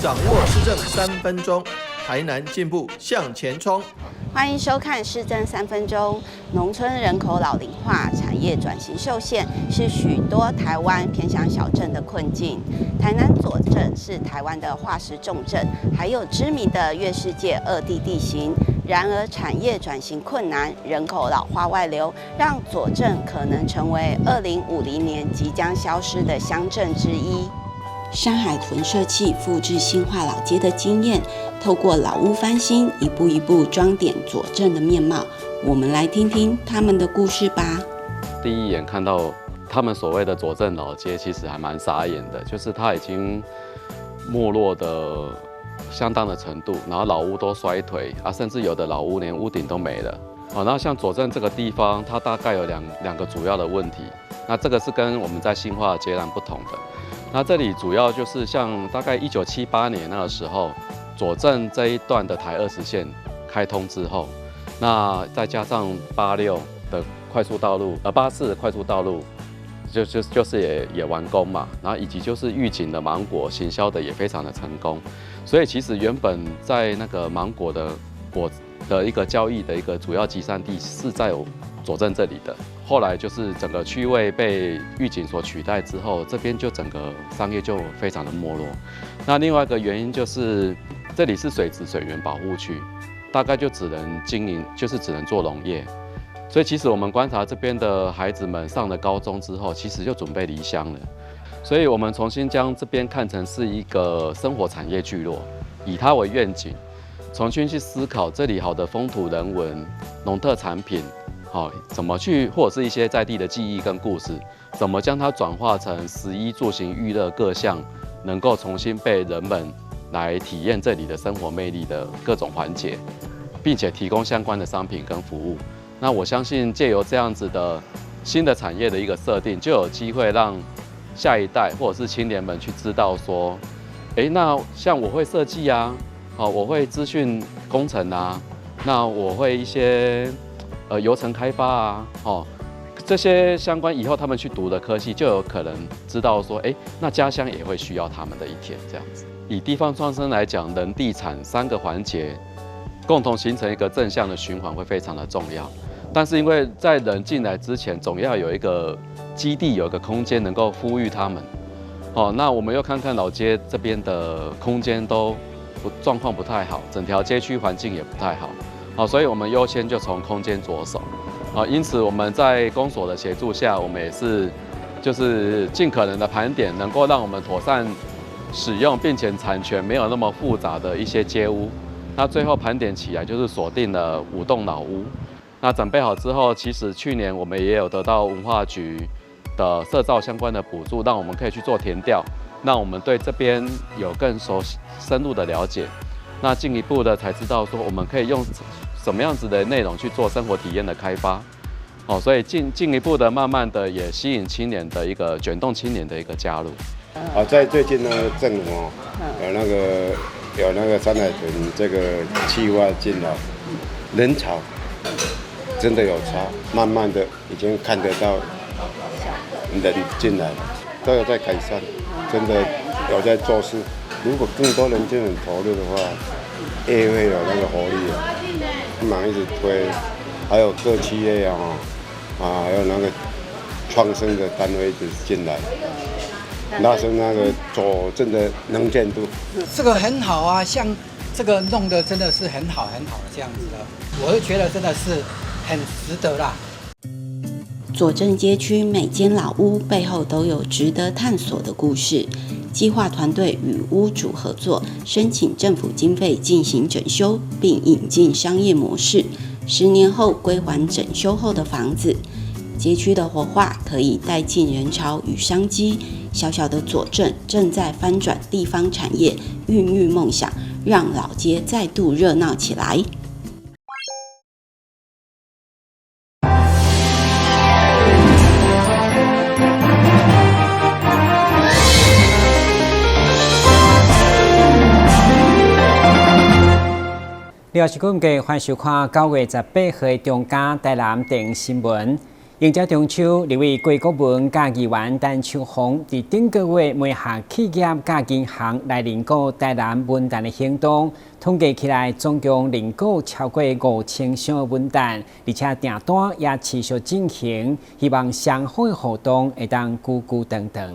掌握施政3分钟，台南进步向前冲。欢迎收看《市政3分钟》。农村人口老龄化、产业转型受限，是许多台湾偏乡小镇的困境。台南左镇是台湾的化石重镇，还有知名的月世界2地地形。然而，产业转型困难，人口老化外流，让左镇可能成为2050年即将消失的乡镇之一。山海屯设器复制新化老街的经验，透过老屋翻新，一步一步装点左镇的面貌。我们来听听他们的故事吧。第一眼看到他们所谓的左镇老街，其实还蛮傻眼的，就是它已经没落的相当的程度，然后老屋都衰退啊，甚至有的老屋连屋顶都没了。然后像左镇这个地方，它大概有两个主要的问题。那这个是跟我们在新化截然不同的。那这里主要就是像大概1978年那个时候，左镇这一段的台20线开通之后，那再加上86的快速道路，84的快速道路，就是也完工嘛，然后以及就是预警的芒果行销的也非常的成功，所以其实原本在那个芒果的果的一个交易的一个主要集散地是在左镇这里的。后来就是整个区位被预警所取代之后，这边就整个商业就非常的没落。那另外一个原因就是这里是水质水源保护区，大概就只能经营，就是只能做农业。所以其实我们观察这边的孩子们上了高中之后，其实就准备离乡了。所以我们重新将这边看成是一个生活产业聚落，以它为愿景，重新去思考这里好的风土人文、农特产品。怎么去，或者是一些在地的记忆跟故事，怎么将它转化成食衣住行娱乐各项，能够重新被人们来体验这里的生活魅力的各种环节，并且提供相关的商品跟服务。那我相信借由这样子的新的产业的一个设定，就有机会让下一代或者是青年们去知道说，那像我会设计啊，我会资讯工程啊，那我会一些油层开发啊，这些相关以后他们去读的科系，就有可能知道说，那家乡也会需要他们的一天这样子。以地方创生来讲，人、地、产3个环节共同形成一个正向的循环，会非常的重要。但是因为在人进来之前，总要有一个基地，有一个空间能够呼吁他们。那我们又看看老街这边的空间都状况不太好，整条街区环境也不太好。所以我们优先就从空间着手，因此我们在公所的协助下，我们也是就是尽可能的盘点，能够让我们妥善使用，并且产权没有那么复杂的一些街屋。那最后盘点起来就是锁定了5栋老屋。那准备好之后，其实去年我们也有得到文化局的社造相关的补助，让我们可以去做田调，让我们对这边有更深入的了解。那进一步的才知道说，我们可以用什么样子的内容去做生活体验的开发，所以进一步的慢慢的也吸引青年的一个卷动青年的一个加入。在最近呢，政府有那个山海屯这个计划进来，人潮真的有差，慢慢的已经看得到人进来了，都有在改善，真的有在做事。如果更多人进来投入的话，也会有那个活力啊。一直推，还有各企业啊，还有那个创生的单位一直进来，拉升那个左镇的能见度。这个很好啊，像这个弄得真的是很好很好的这样子的，我就觉得真的是很值得啦。左镇街区每间老屋背后都有值得探索的故事。计划团队与屋主合作，申请政府经费进行整修，并引进商业模式。10年后归还整修后的房子。街区的活化可以带进人潮与商机。小小的左镇正在翻转地方产业，孕育梦想，让老街再度热闹起来。你好，是各位，欢迎收看9月18号的中嘉台南电新闻。迎接中秋，立委郭国文甲议员陈秋红伫顶个月每项企业甲银行来认购台南文旦的行动，统计起来总共认购超过5000箱文旦，而且订单也持续进行，希望双方的活动会当久久长长。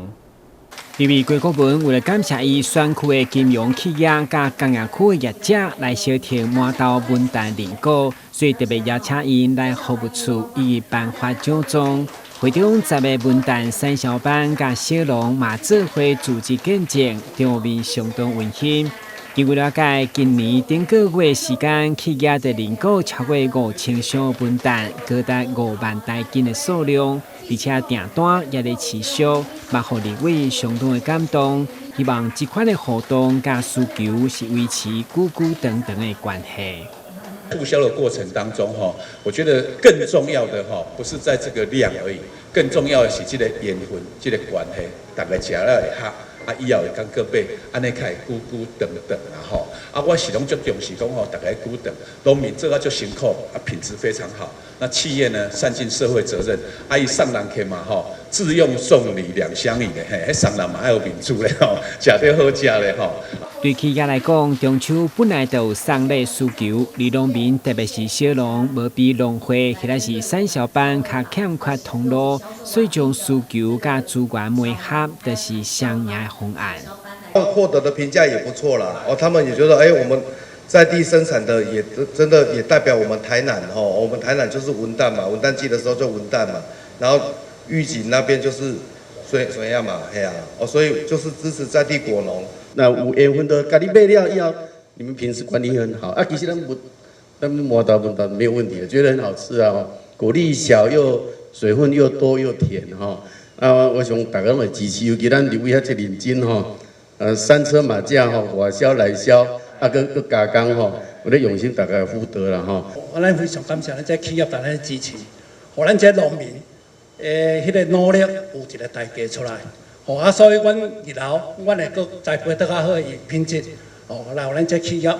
立委郭国文为了感谢伊选区的金融企业甲工业区的业者来小听满岛文旦认购，所以特别邀请因来服务处予以颁发奖状。会中10个文旦产销班甲小农嘛做伙组织见证，场面相当温馨。据了解，今年顶个月时间，企业的认购超过5000箱文旦，高达5万台斤的数量。而且订单也在持续，嘛互立委相当的感动。希望这款的活动甲需求是维持久久长长的关系。促销的过程当中，我觉得更重要的不是在这个量而已，更重要的是这个缘分、这个关系，大家吃了会合。以后会讲个别，安尼开久久长长啦我是拢足重视讲大家久长，农民做足辛苦，品质非常好。那企业呢，善尽社会责任，伊送人客嘛自用送礼2相宜的，迄送人嘛爱有面子咧食得好食咧对企业来讲，中秋本来就有送礼需求，而农民特别是小农，无比农会，或者是产销班较欠缺通路，所以将需求甲资源媒合，就是双赢的方案。获得的评价也不错啦，他们也觉得，我们在地生产的也真的也代表我们台南我们台南就是文旦嘛，文旦季的时候就文旦嘛，然后玉井那边就是水样嘛，所以就是支持在地果农。那有缘分的，家己买了以后，你们平时管理很好其实咱们磨到文旦没有问题，觉得很好吃果粒小又水分又多又甜我想大家都会支持，尤其咱立委遐这认真3车马架外销内销佮加工有咧用心，大家负责啦咱非常感谢咱这企业大家的支持，互咱这农民迄个努力有一个代价出来。所以阮日后阮会阁栽培得较好的品质，来互咱这企业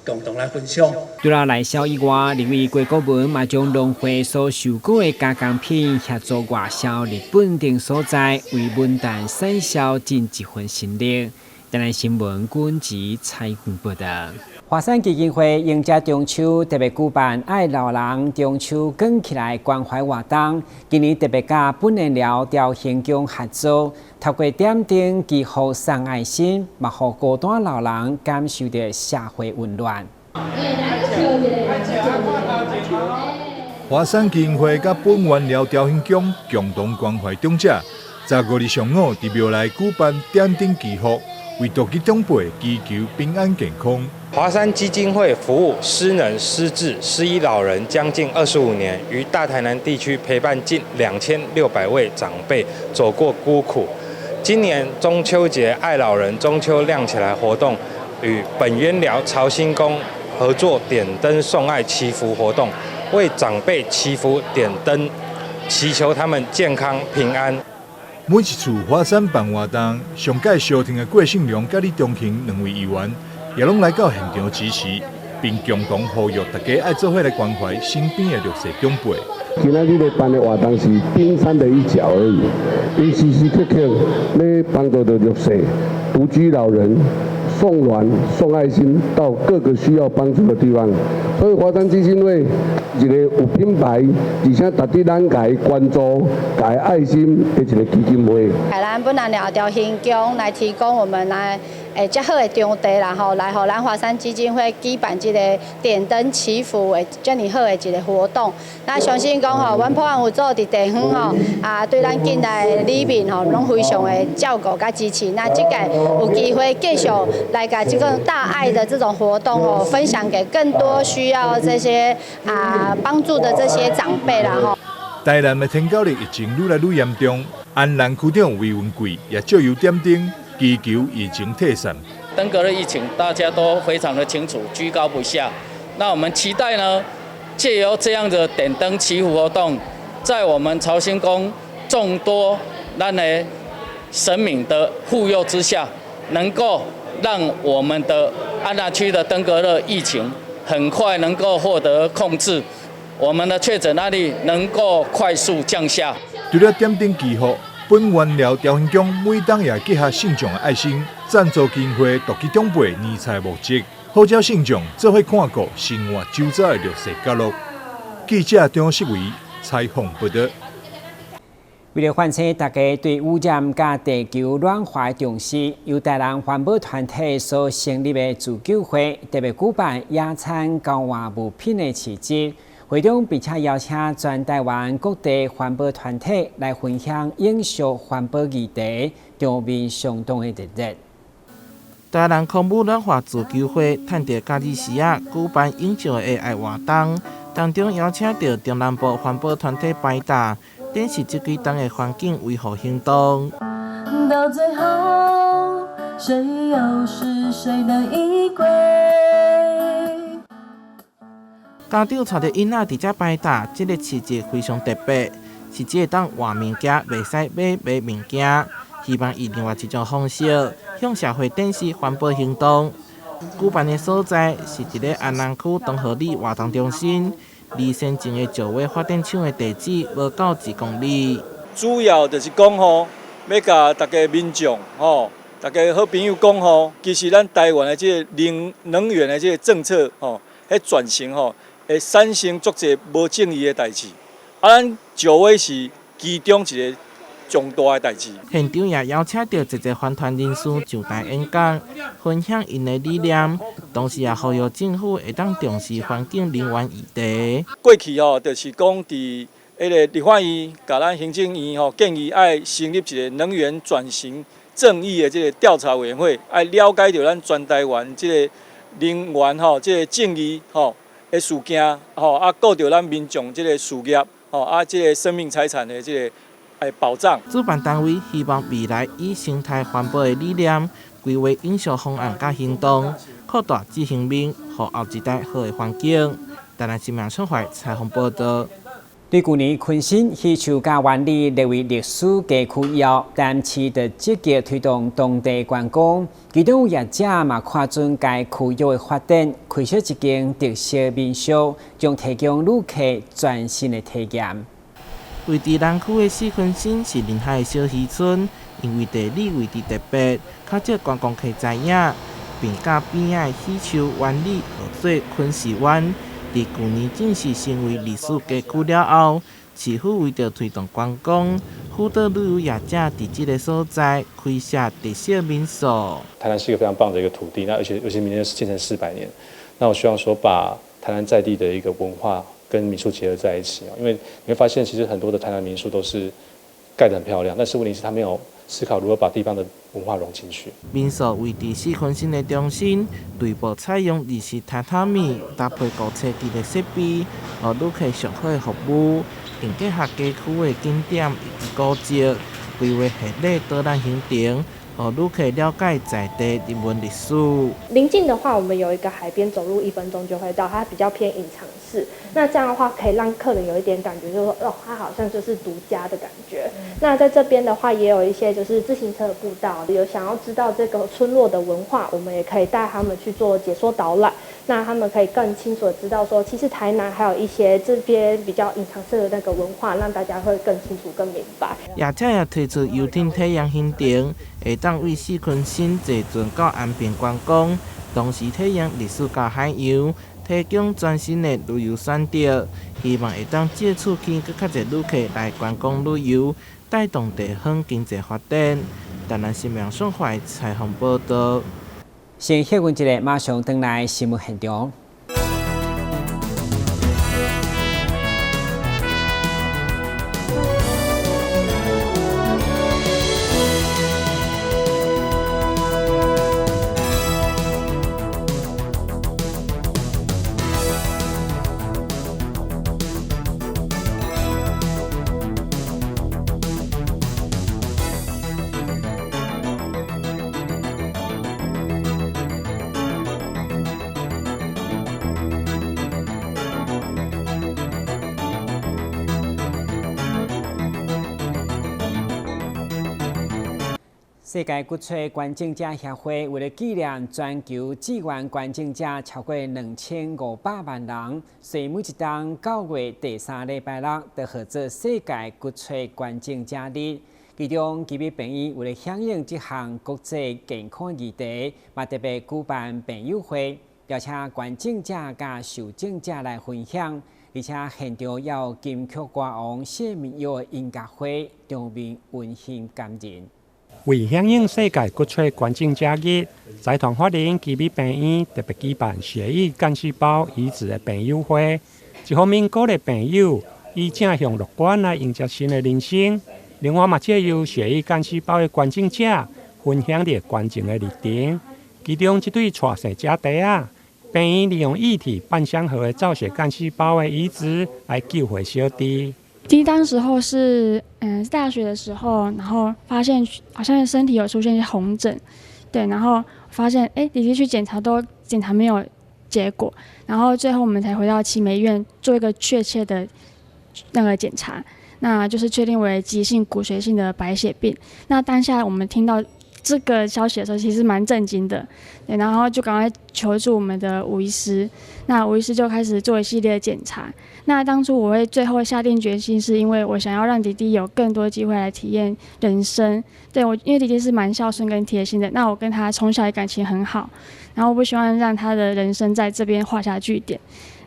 共同来分享。除了内销以外，立委郭国文嘛将农会所收购的加工品协助外销日本等所在，为文旦产销尽一份心力。台南新闻军集采访报道。华山基金会迎接中秋，特别举办爱老人中秋卷起来关怀活动。今年特别甲本年寮调行宫合作，透过点灯寄予送爱心，嘛互孤单老人感受到社会温暖。华山基金会甲本院寮调行宫共同关怀长者，15日上午伫庙内举办点灯祈福。为独居长辈祈求平安健康。华山基金会服务失能、失智、失依老人将近25年，于大台南地区陪伴近2600位长辈走过孤苦。今年中秋节爱老人中秋亮起来活动，与本院寮朝兴宫合作点灯送爱祈福活动，为长辈祈福点灯，祈求他们健康平安。每一次华山办活动，上届消停的郭信良甲李中庆2位议员，也拢来到现场支持，并共同呼吁大家爱做伙来关怀身边的弱势长辈。今仔日咧办的活动是冰山的一角而已，因时时刻刻咧帮助到弱势、独居老人。送暖、送爱心到各个需要帮助的地方，所以华山基金会一个有品牌，而且值得咱家关注、家爱心的一个基金会。咱本来寮调行宫来提供我们来较好的场地啦来互咱华山基金会举办这个点灯祈福的这么好的一个活动。那相信讲阮破案有做伫地方对咱进来的里面拢非常的照顾甲支持。那这届有机会继续来把这个大爱的这种活动分享给更多需要这些帮助的这些长辈啦台南的天狗热疫情愈来愈严重，安南区长魏文贵也借由点灯祈求疫情退散。登革热疫情大家都非常的清楚，居高不下。那我们期待呢，借由这样的点灯祈福活动，在我们朝兴宫众多咱的神明的护佑之下，能够让我们的安南区的登革热疫情很快能够获得控制，我们的确诊案例能够快速降下。除了点灯祈福，本原寮朝兴宫每当也结合信众的爱心，赞助经费，独去长辈年财募集，号召信众做伙看顾生活周遭的绿色角落。记者张世伟采访报道。为了唤醒大家对污染甲地球暖化的重视，由台南环保团体所成立的自救会特别举办野餐交换物品的市集，会中并且邀请全台湾各地环保团体来分享永续环保议题，场面相当的热烈。台南空污暖化自救会趁着假日时举办永续的爱活动，当中邀请到中南部环保团体摆搭。展示这几档的环境维护行动。到最后，谁又是谁的依归？家长带着囡仔伫遮摆搭，这个市集非常特别，市集会当换物件，袂使买物件。希望以另外一种方式向社会展示环保行动。举办的所在是一个安南区东河里活动中心。离先前的石尾发电厂的地址无到1公里。主要就是讲吼，要甲大家民众吼，大家好朋友讲吼，其实咱台湾的这个能源的这个政策吼，迄转型吼，会产生足侪无正义的代志。咱石尾是其中一个重大的代志。现场也邀请到一个环团人士上台演讲，分享因的理念，同时也呼吁政府会当重视环境能源议题。过去吼，就是讲伫迄个立法院、甲咱行政院吼建议爱成立一个能源转型正义的这个调查委员会，爱了解到咱全台湾这个能源吼这个正义吼的事件吼，啊顾到咱民众这个事业吼啊这个生命财产的这个。保障。主办单位希望未来以生态环保的理念，规划永续方案甲行动，扩大执行面，予后一代好的环境。台南新闻创怀采访报道。对去年昆新戏球甲万里列为历史街区以后，但市的积极推动当地观光，其中有业者嘛看准该区域的发展，开设一间特色民宿，将提供旅客全新的体验。位伫南区的四昆新是临海的小渔村，因为地理位置特别，较少观光客知影，并甲边仔的喜洲湾里合作昆士湾。伫去年正式成为历史街区了后，市府为着推动观光，辅导旅游业者伫这个所在开设特色民宿。台南是一个非常棒的一个土地，那而且明年是建成400年，那我希望说把台南在地的一个文化跟民宿结合在一起啊，因为你会发现，其实很多的台南民宿都是盖得很漂亮，但是问题是它没有思考如何把地方的文化融进去。民宿位伫四昆新的中心，内部采用日式榻榻米搭配高科技的设备，予旅客上好的服务，并结合街区的景点以及古迹，规划系列导览行程。旅客了解在地人文历史。临近的话，我们有一个海边，走路1分钟就会到，它比较偏隐藏式。那这样的话，可以让客人有一点感觉，就是说，哦，它好像就是独家的感觉。那在这边的话，也有一些就是自行车的步道，有想要知道这个村落的文化，我们也可以带他们去做解说导览。那他们可以更清楚的知道说，其实台南还有一些这边比较隐藏式的那个文化，让大家会更清楚、更明白。业者也推出游艇体验行程，会当为四昆新坐船到岸边观光，同时体验历史甲海洋，提供全新的旅游选择。希望会当借此去更较侪旅客来观光旅游，带动地方经济发展。台南新闻宋怀采访报道。先歇阮一下，马上回来新闻现场。世界骨髓捐赠者协会为了纪念全球志愿捐赠者超过2500万人，所以每一档9月第3礼拜六都号做世界骨髓捐赠者日。其中，吉米病院为了响应这项国际健康议题，嘛特别举办病友会，邀请捐赠者甲受赠者来分享，而且现场有金曲歌王谢明佑的音乐会，场面温馨感人。为响应世界骨髓捐赠者日，财团法人吉米病院特别举办血液干细胞移植的病友会，一方面鼓励病友以正向乐观来迎接新的人生，另外嘛借由血液干细胞的捐赠者分享着捐赠的历程。其中一对带生家庭啊，病院利用液体半相合的造血干细胞的移植来救回小弟。第一当时候是大学的时候，然后发现好像身体有出现一些红疹，对，然后发现弟弟去检查没有结果，然后最后我们才回到奇美医院做一个确切的那个检查，那就是确定为急性骨髓性的白血病。那当下我们听到这个消息的时候，其实蛮震惊的，对，然后就赶快求助我们的吴医师，那吴医师就开始做一系列的检查。那当初我会最后下定决心，是因为我想要让弟弟有更多机会来体验人生。对，因为弟弟是蛮孝顺跟贴心的，那我跟他从小也感情很好，然后我不希望让他的人生在这边画下句点。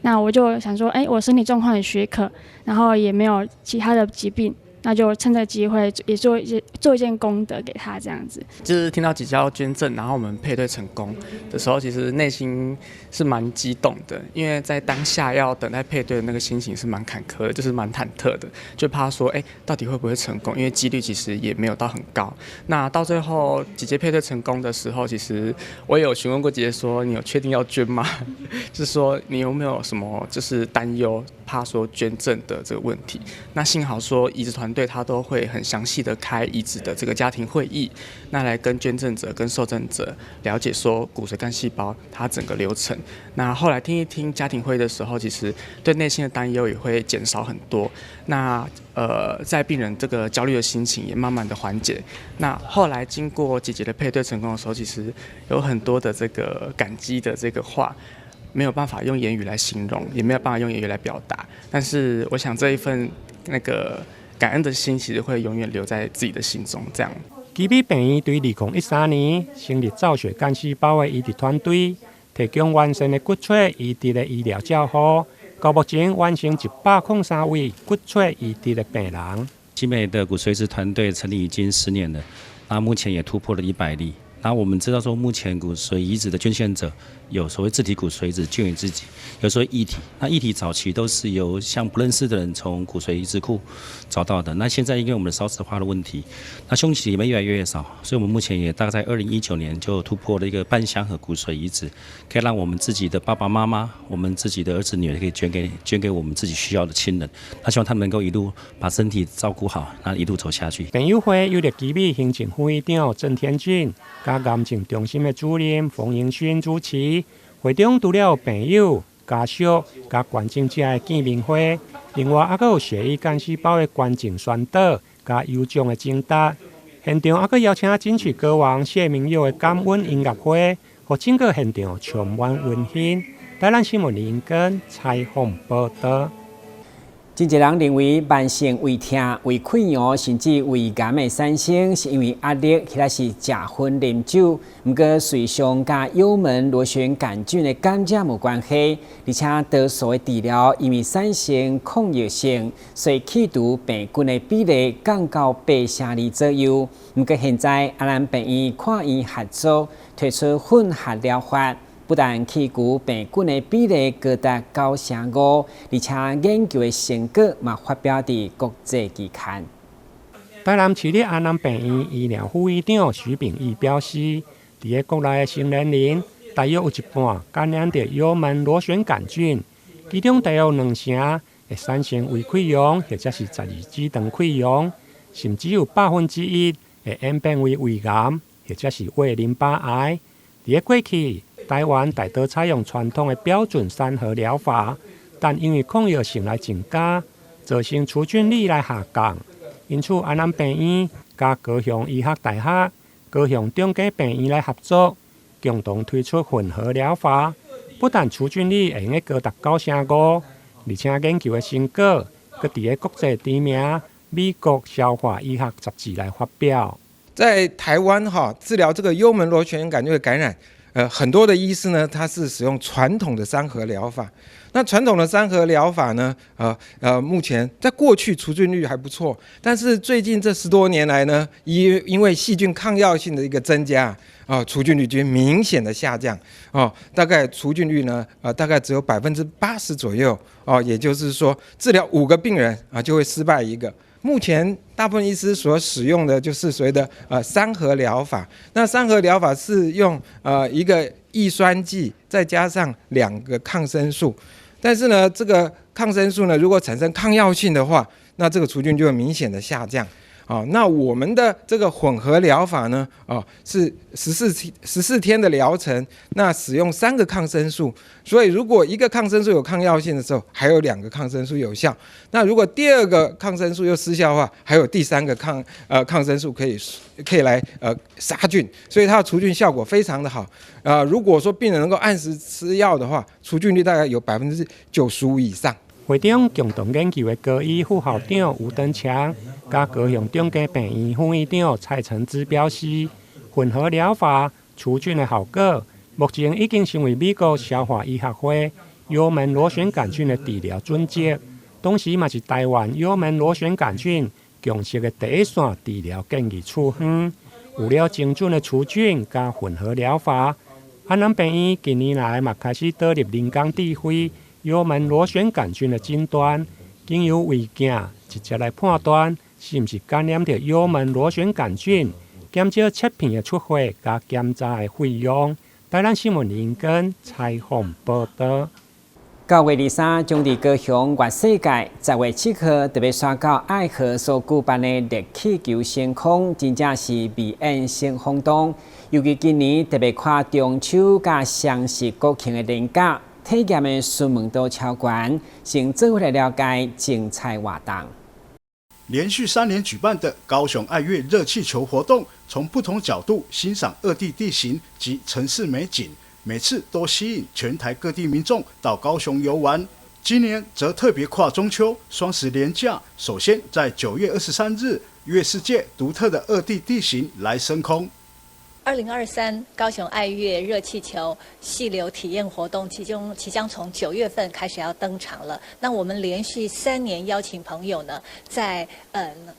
那我就想说，我身体状况也许可，然后也没有其他的疾病，那就趁这个机会也做一件功德给他，这样子。就是听到姐姐要捐赠，然后我们配对成功的时候，其实内心是蛮激动的，因为在当下要等待配对的那个心情是蛮坎坷的，就是蛮忐忑的，就怕说，到底会不会成功？因为几率其实也没有到很高。那到最后姐姐配对成功的时候，其实我也有询问过姐姐说，你有确定要捐吗？就是说你有没有什么就是担忧？怕说捐赠的这个问题，那幸好说移植团队他都会很详细的开移植的这个家庭会议，那来跟捐赠者跟受赠者了解说骨髓干细胞它整个流程。那后来听一听家庭会的时候，其实对内心的担忧也会减少很多。那在病人这个焦虑的心情也慢慢的缓解。那后来经过姐姐的配对成功的时候，其实有很多的这个感激的这个话。没有办法用言语来形容，也没有办法用言语来表达。但是我想这一份那个感恩的心，其实会永远留在自己的心中。这样。吉米病院对2013年成立造血干细胞的移植团队，提供完善的骨髓移植的医疗照护。到目前完成103位骨髓移植的病人。奇美的骨髓移植团队成立已经10年了，那目前也突破了100例。那我们知道说，目前骨髓移植的捐献者有所谓自体骨髓移植捐予自己，有所谓异体。那异体早期都是由像不认识的人从骨髓移植库找到的。那现在因为我们的少子化的问题，那胸期里面越来越少，所以我们目前也大概在2019年就突破了一个半相合骨髓移植，可以让我们自己的爸爸妈妈、我们自己的儿子女儿可以捐给我们自己需要的亲人。那希望他们能够一路把身体照顾好，那一路走下去。病友会由吉米行政会长郑天俊。甲癌症中心的主任冯英勋主持，会中除了病友、家属、甲捐赠者的见面会，另外还有血液干细胞的捐赠宣导、甲有奖的征答。现场还邀请金曲歌王谢明佑的感恩音乐会，和整个现场充满温馨。台南新闻林根采访报道。真侪人认为慢性胃痛、胃溃疡甚至胃癌的产生，是因为压力，或者是食薰啉酒。不过，水上甲幽门螺旋杆菌的感染无关系，而且多数的治疗因为产生抗药性，所以去除病菌的比例降到80%左右。不过，现在阿兰病院跨院合作推出混合疗法。不但去除病菌的比例高达95%，而且研究的成果嘛发表在国际期刊。台南市立安南病院医疗副院长徐秉义表示，在国内的成年人，大约有一半感染着幽门螺旋杆菌，其中大约2成会产生胃溃疡或者是12指肠溃疡，甚至有1%会演变为胃癌或者是胃淋巴癌。在过去，台湾大多采用传统的标准3合疗法，但因为抗药性来增加，造成除菌率来下降。因此，安南病院甲高雄医学大学高雄中家病院来合作，共同推出混合疗法，不但储菌率会用高达9.5%，而且研究的成果搁伫个国际知名美国消化医学杂志来发表。在台湾治疗这个幽门螺旋杆菌的感染，很多的医师呢，他是使用传统的三合疗法。那传统的三合疗法呢，目前在过去除菌率还不错，但是最近这10多年来呢，因为细菌抗药性的一个增加，除菌率就明显的下降，大概除菌率呢，大概只有80%左右，也就是说，治疗5个病人就会失败1个。目前大部分医师所使用的就是所谓的三合疗法。那三合疗法是用一个抑酸剂再加上2个抗生素，但是呢，这个抗生素呢，如果产生抗药性的话，那这个除菌就会明显的下降。那我们的这个混合疗法呢，是14天的疗程，那使用3个抗生素，所以如果1个抗生素有抗药性的时候，还有2个抗生素有效。那如果第2个抗生素又失效的话，还有第3个抗生素可以来杀菌，所以它的除菌效果非常的好。如果说病人能够按时吃药的话，除菌率大概有95%以上。会中共同研究的高医副校长吴登强，加高雄中家病院副院长蔡成之表示，混合疗法除菌的效果，目前已经成为美国消化医学会幽门螺旋杆菌的治疗准则，同时嘛是台湾幽门螺旋杆菌共识的第一线治疗建议处方。有了精准的除菌加混合疗法，安南病院近年来嘛开始导入人工智慧幽门螺旋杆菌的诊断，经由胃镜直接来判断是毋是感染到幽门螺旋杆菌，减少切片的出血加检查的费用。台南新闻林根采访报道。9月23，中地高雄月世界10月7號特別刷到愛河所舉辦的熱氣球升空，真正是美艳新風動。尤其今年特別看中秋加雙十國慶的連假，體驗的數門都超懸，先做回來了解精彩活動。连续3年举办的高雄爱乐热气球活动，从不同角度欣赏各地地形及城市美景，每次都吸引全台各地民众到高雄游玩。今年则特别跨中秋、双十连假，首先在9月23日，乐世界独特的2地地形来升空。2023高雄爱乐热气球细流体验活动即将从9月份开始要登场了。那我们连续3年邀请朋友呢，在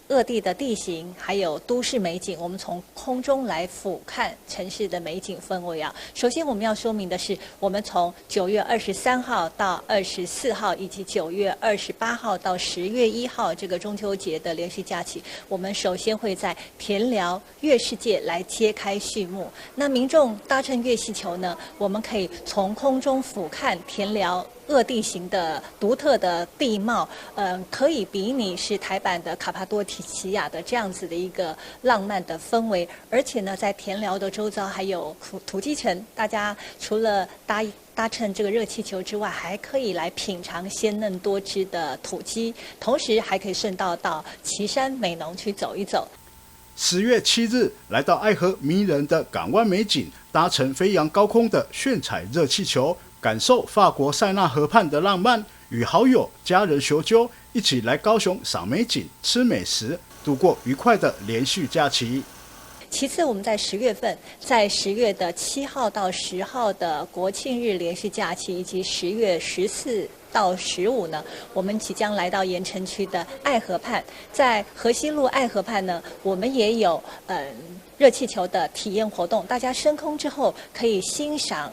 各地的地形还有都市美景，我们从空中来俯瞰城市的美景氛围啊。首先我们要说明的是，我们从9月23号到24号，以及9月28号到10月1号这个中秋节的连续假期，我们首先会在田寮乐世界来揭开序幕。那民众搭乘乐气球呢，我们可以从空中俯瞰田寮各地形的独特的地貌，可以比拟是台版的卡帕多奇亚的这样子的一个浪漫的氛围。而且呢，在田寮的周遭还有土鸡城，大家除了搭乘这个热气球之外，还可以来品尝鲜嫩多汁的土鸡，同时还可以顺道到旗山美浓去走一走。10月7日，来到爱河迷人的港湾美景，搭乘飞扬高空的炫彩热气球，感受法国塞纳河畔的浪漫，与好友、家人叙旧，一起来高雄赏美景、吃美食，度过愉快的连续假期。其次，我们在10月份，在10月的7号到10号的国庆日连续假期，以及10月14到15呢，我们即将来到盐埕区的爱河畔，在河西路爱河畔呢，我们也有热气球的体验活动，大家升空之后可以欣赏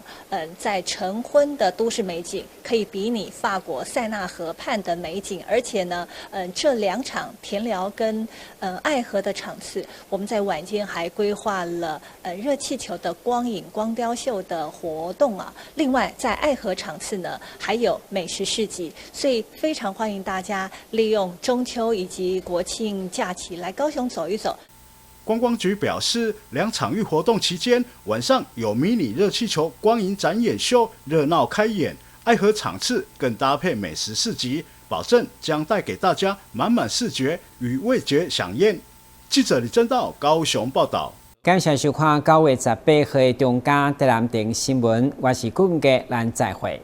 在晨昏的都市美景，可以比拟法国塞纳河畔的美景。而且呢，这2场田寮跟爱河的场次，我们在晚间还规划了热气球的光影光雕秀的活动啊。另外，在爱河场次呢，还有美食市集，所以非常欢迎大家利用中秋以及国庆假期来高雄走一走。观光局表示，2场域活动期间，晚上有迷你热气球光影展演秀，热闹开演；爱河场次更搭配美食市集，保证将带给大家满满视觉与味觉飨宴。记者李正道高雄报道。感谢收看9月18号的中嘉台南电新闻，我是顾文杰，咱再会。